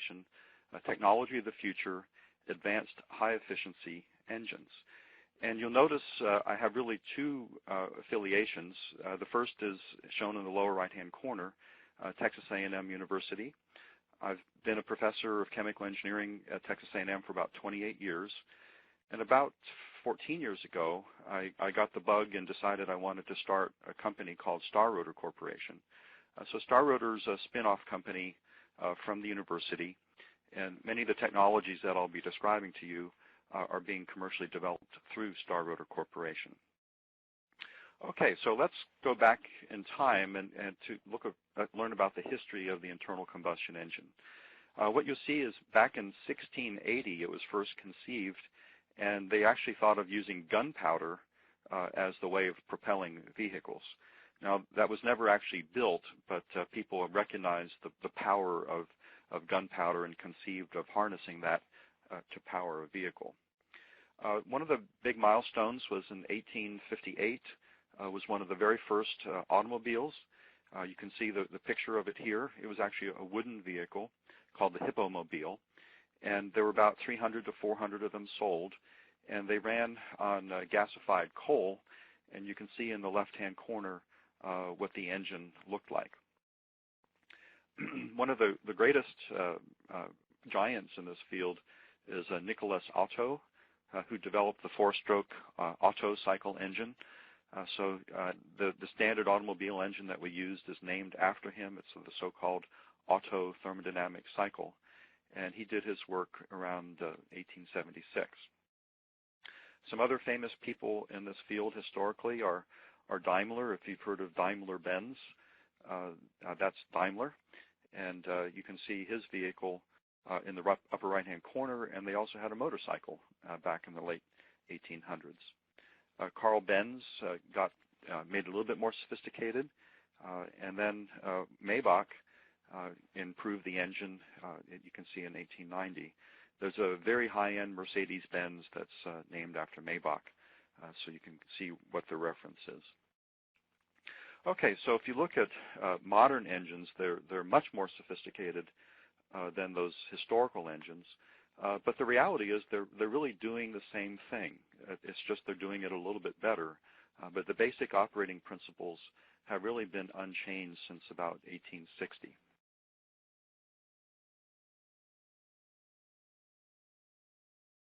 Corporation, Technology of the Future, Advanced High Efficiency Engines. And you'll notice I have really two affiliations. The first is shown in the lower right-hand corner, Texas A&M University. I've been a professor of chemical engineering at Texas A&M for about 28 years. And about 14 years ago, I got the bug and decided I wanted to start a company called Star Rotor Corporation. So Star Rotor is a spin-off company from the university, and many of the technologies that I'll be describing to you are being commercially developed through Star Rotor Corporation. Okay, so let's go back in time and to learn about the history of the internal combustion engine. What you'll see is back in 1680 it was first conceived, and they actually thought of using gunpowder as the way of propelling vehicles. Now, that was never actually built, but people recognized the power of gunpowder and conceived of harnessing that to power a vehicle. One of the big milestones was in 1858, was one of the very first automobiles. You can see the picture of it here. It was actually a wooden vehicle called the Hippomobile, and there were about 300 to 400 of them sold, and they ran on gasified coal, and you can see in the left-hand corner what the engine looked like. One of the greatest giants in this field is Nicholas Otto, who developed the four-stroke Otto cycle engine. So the standard automobile engine that we used is named after him. It's the so-called Otto thermodynamic cycle, and he did his work around 1876. Some other famous people in this field historically are Daimler. If you've heard of Daimler-Benz, that's Daimler, and you can see his vehicle in the upper right-hand corner, and they also had a motorcycle back in the late 1800s. Carl Benz made it a little bit more sophisticated, and then Maybach improved the engine, you can see in 1890. There's a very high-end Mercedes-Benz that's named after Maybach, so you can see what the reference is. Okay, so if you look at modern engines, they're much more sophisticated than those historical engines. But the reality is they're really doing the same thing. It's just they're doing it a little bit better. But the basic operating principles have really been unchanged since about 1860.